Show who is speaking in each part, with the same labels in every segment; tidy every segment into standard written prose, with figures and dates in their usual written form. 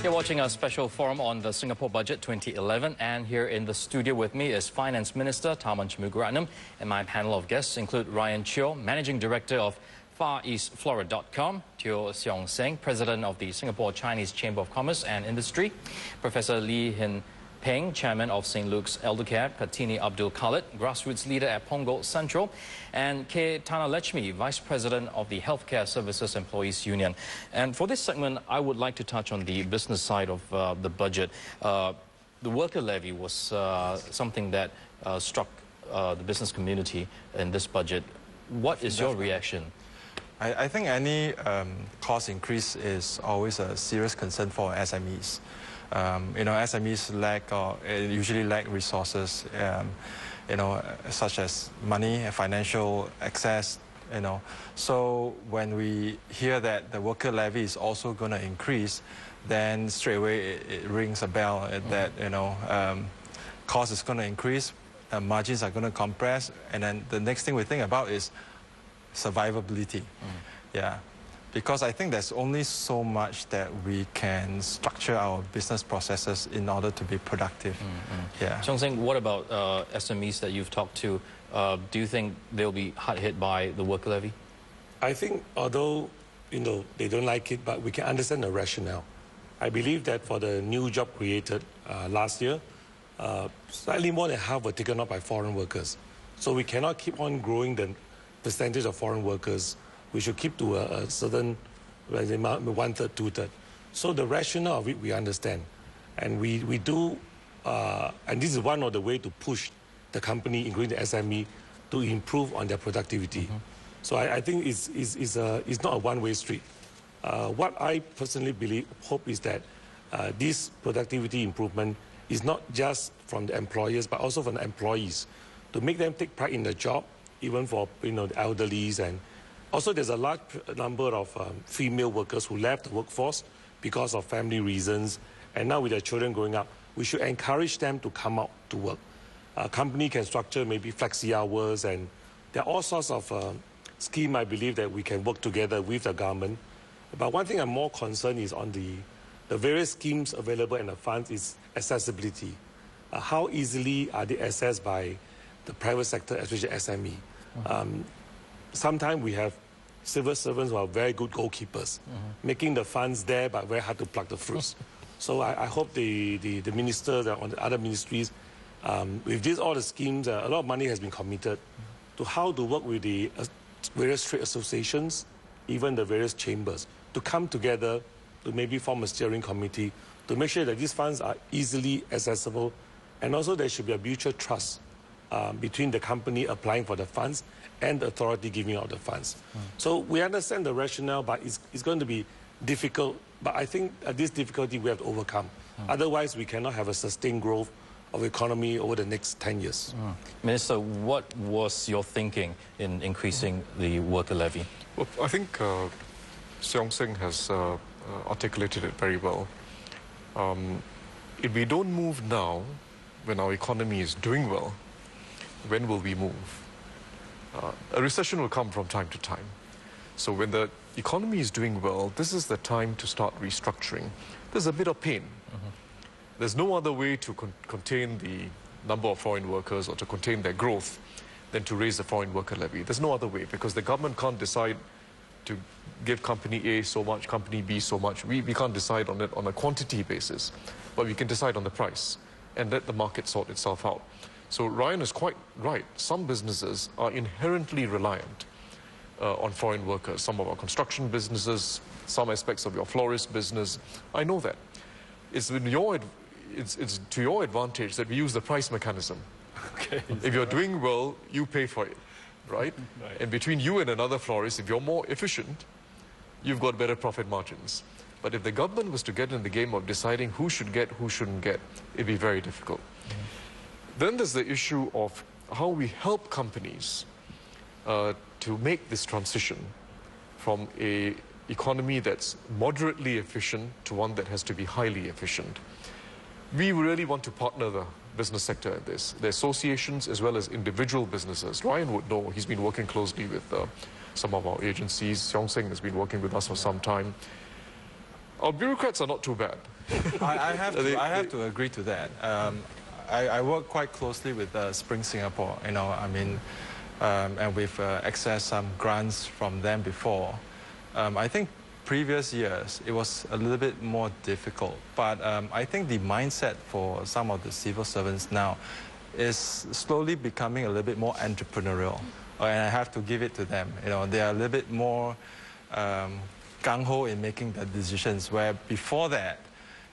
Speaker 1: You're watching a special forum on the Singapore Budget 2011, and here in the studio with me is Finance Minister Tharman Shanmugaratnam, and my panel of guests include Ryan Chio, Managing Director of FarEastFlora.com, Teo Seong Seng, President of the Singapore Chinese Chamber of Commerce and Industry, Professor Lee Hin Peng, Chairman of St. Luke's Eldercare, Patini Abdul Khalid, Grassroots Leader at Punggol Central, and K. Tanalechmi, Vice President of the Healthcare Services Employees Union. And for this segment, I would like to touch on the business side of the budget. The worker levy was something that struck the business community in this budget. What is your reaction?
Speaker 2: I think any cost increase is always a serious concern for SMEs. SMEs usually lack resources, such as money and financial access, So when we hear that the worker levy is also going to increase, then straight away it rings a bell that, cost is going to increase, margins are going to compress, and then the next thing we think about is survivability. Yeah. Because I think there's only so much that we can structure our business processes in order to be productive. Yeah.
Speaker 1: Seong Seng, what about SMEs that you've talked to? Do you think they'll be hard hit by the worker levy?
Speaker 3: I think although, they don't like it, but we can understand the rationale. I believe that for the new job created last year, slightly more than half were taken up by foreign workers. So we cannot keep on growing the percentage of foreign workers. We should keep to a certain, one-third, two-third. So the rationale of it, we understand. And we do, and this is one of the ways to push the company, including the SME, to improve on their productivity. So I think it's not a one-way street. What I personally hope is that this productivity improvement is not just from the employers, but also from the employees, to make them take pride in the job, even for the elderlies. And also there's a large number of female workers who left the workforce because of family reasons, and now with their children growing up, we should encourage them to come out to work. A company can structure maybe flexi hours, and there are all sorts of schemes, I believe, that we can work together with the government. But one thing I'm more concerned is on the various schemes available in the funds is accessibility. How easily are they accessed by the private sector, especially SME? Sometimes we have civil servants who are very good goalkeepers, making the funds there but very hard to pluck the fruits. So I hope the ministers on the other ministries, with all the schemes, a lot of money has been committed to how to work with the various trade associations, even the various chambers, to come together to maybe form a steering committee to make sure that these funds are easily accessible, and also there should be a mutual trust between the company applying for the funds and the authority giving out the funds. So we understand the rationale, but it's going to be difficult. But I think this difficulty we have to overcome. Otherwise, we cannot have a sustained growth of the economy over the next 10 years.
Speaker 1: Minister, what was your thinking in increasing the worker levy?
Speaker 4: Well, I think Seong Seng has articulated it very well. If we don't move now, when our economy is doing well, when will we move? A recession will come from time to time. So when the economy is doing well, this is the time to start restructuring. There's a bit of pain. There's no other way to contain the number of foreign workers or to contain their growth than to raise the foreign worker levy. There's no other way, because the government can't decide to give company A so much, company B so much. We can't decide on it on a quantity basis, but we can decide on the price and let the market sort itself out. So Ryan is quite right. Some businesses are inherently reliant on foreign workers. Some of our construction businesses, some aspects of your florist business. I know that. It's to your advantage that we use the price mechanism.
Speaker 1: Okay.
Speaker 4: If you're doing well, you pay for it, right? And between you and another florist, if you're more efficient, you've got better profit margins. But if the government was to get in the game of deciding who should get, who shouldn't get, it'd be very difficult. Then there's the issue of how we help companies to make this transition from an economy that's moderately efficient to one that has to be highly efficient. We really want to partner the business sector in this. The associations as well as individual businesses. Ryan would know, he's been working closely with some of our agencies. Seong Seng has been working with us for some time. Our bureaucrats are not too bad.
Speaker 2: I have to agree to that. I work quite closely with Spring Singapore, you know, I mean, and we've accessed some grants from them before. I think previous years, it was a little bit more difficult, but I think the mindset for some of the civil servants now is slowly becoming a little bit more entrepreneurial, and I have to give it to them. You know, they are a little bit more gung-ho in making the decisions, where before that,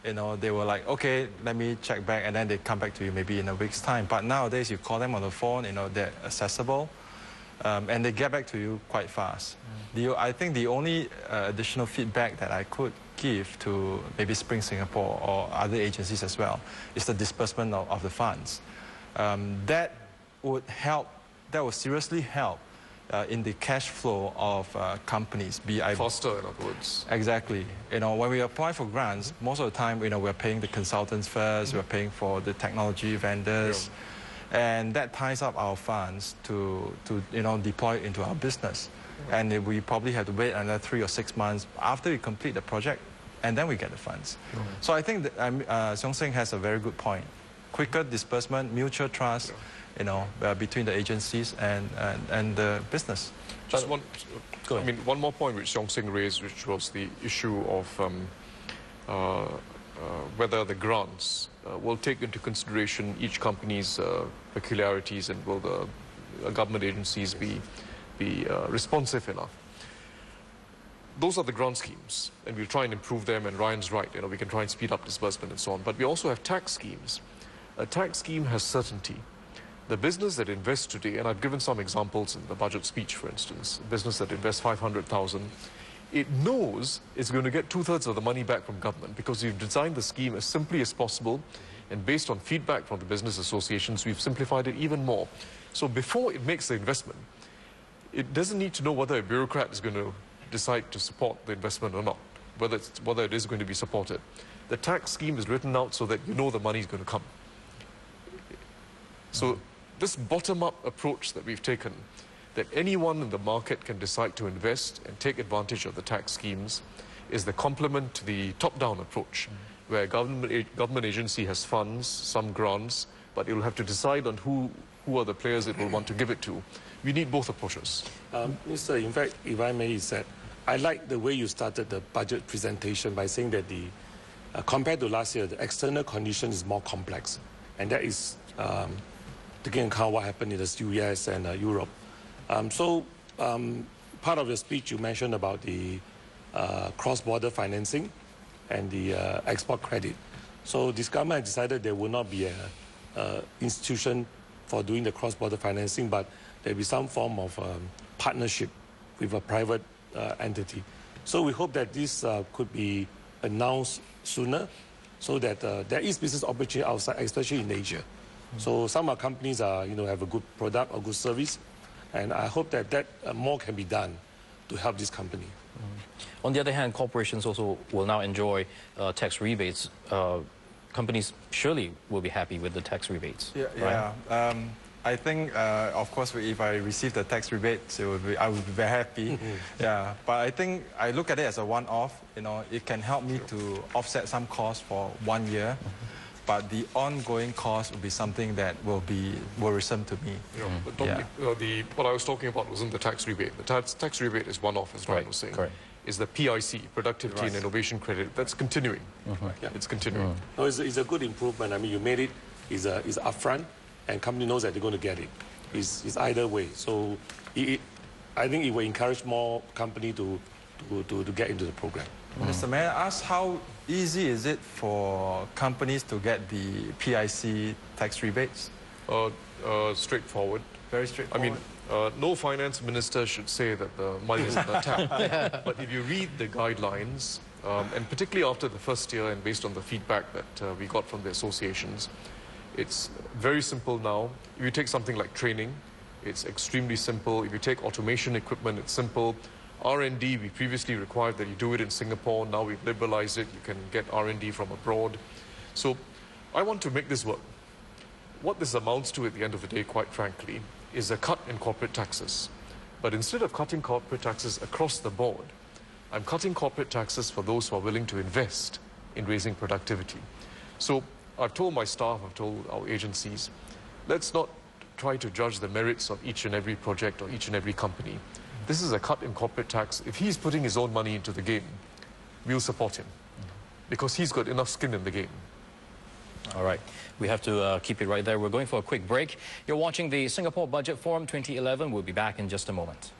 Speaker 2: you know, they were like, okay, let me check back, and then they come back to you maybe in a week's time. But nowadays, you call them on the phone, you know, they're accessible, and they get back to you quite fast. I think the only additional feedback that I could give to maybe Spring Singapore or other agencies as well is the disbursement of the funds. That would help, that would seriously help in the cash flow of companies.
Speaker 4: Faster, in other words.
Speaker 2: Exactly. You know, when we apply for grants, most of the time, you know, we're paying the consultants first, we're paying for the technology vendors, and that ties up our funds to you know, deploy into our business. And we probably have to wait another 3 or 6 months after we complete the project, and then we get the funds. So I think that Seong Sing has a very good point. Quicker disbursement, mutual trust, you know, between the agencies and the business.
Speaker 4: Just one, I mean, one more point which Seong Sing raised, which was the issue of whether the grants will take into consideration each company's peculiarities, and will the government agencies be responsive enough. Those are the grant schemes, and we'll try and improve them, and Ryan's right, you know, we can try and speed up disbursement and so on. But we also have tax schemes. A tax scheme has certainty. The business that invests today, and I've given some examples in the budget speech, for instance, a business that invests 500,000, it knows it's going to get 2/3 of the money back from government, because we've designed the scheme as simply as possible, and based on feedback from the business associations, we've simplified it even more. So before it makes the investment, it doesn't need to know whether a bureaucrat is going to decide to support the investment or not, whether it is going to be supported. The tax scheme is written out so that you know the money is going to come. So this bottom-up approach that we've taken, that anyone in the market can decide to invest and take advantage of the tax schemes, is the complement to the top-down approach, where government agency has funds, some grants, but it will have to decide on who are the players it will want to give it to. We need both approaches.
Speaker 3: Minister, in fact, if I may, I like the way you started the budget presentation by saying that compared to last year, the external condition is more complex, and that is taking into account what happened in the US and Europe. Part of your speech, you mentioned about the cross-border financing and the export credit. So this government decided there will not be an institution for doing the cross-border financing, but there will be some form of partnership with a private entity. So we hope that this could be announced sooner, so that there is business opportunity outside, especially in Asia. So some of our companies are, you know, have a good product or good service, and I hope that more can be done to help this company.
Speaker 1: On the other hand, corporations also will now enjoy tax rebates. Companies surely will be happy with the tax rebates.
Speaker 2: Yeah, right? I think, of course, if I receive the tax rebates, I would be very happy. Yeah, but I think I look at it as a one-off. You know, it can help me to offset some costs for 1 year. But the ongoing cost will be something that will be worrisome to me.
Speaker 4: But Dominic, what I was talking about wasn't the tax rebate. The tax rebate is one-off, as Ryan was saying.
Speaker 1: Correct.
Speaker 4: Is the PIC, Productivity and Innovation Credit, that's continuing. It's continuing.
Speaker 3: No, it's a good improvement. I mean, you made it, is upfront, and company knows that they're going to get it. It's either way. So I think it will encourage more company to get into the program.
Speaker 2: Mr. Mayor, ask how easy is it for companies to get the PIC tax rebates?
Speaker 4: Straightforward.
Speaker 2: Very straightforward.
Speaker 4: I mean, no finance minister should say that the money is in the tap. But if you read the guidelines, and particularly after the first year and based on the feedback that we got from the associations, it's very simple now. If you take something like training, it's extremely simple. If you take automation equipment, it's simple. R&D, we previously required that you do it in Singapore. Now we've liberalized it. You can get R&D from abroad. So I want to make this work. What this amounts to at the end of the day, quite frankly, is a cut in corporate taxes. But instead of cutting corporate taxes across the board, I'm cutting corporate taxes for those who are willing to invest in raising productivity. So I've told my staff, I've told our agencies, let's not try to judge the merits of each and every project or each and every company. This is a cut in corporate tax. If he's putting his own money into the game, we'll support him because he's got enough skin in the game.
Speaker 1: All right, we have to keep it right there. We're going for a quick break. You're watching the Singapore Budget Forum 2011. We'll be back in just a moment.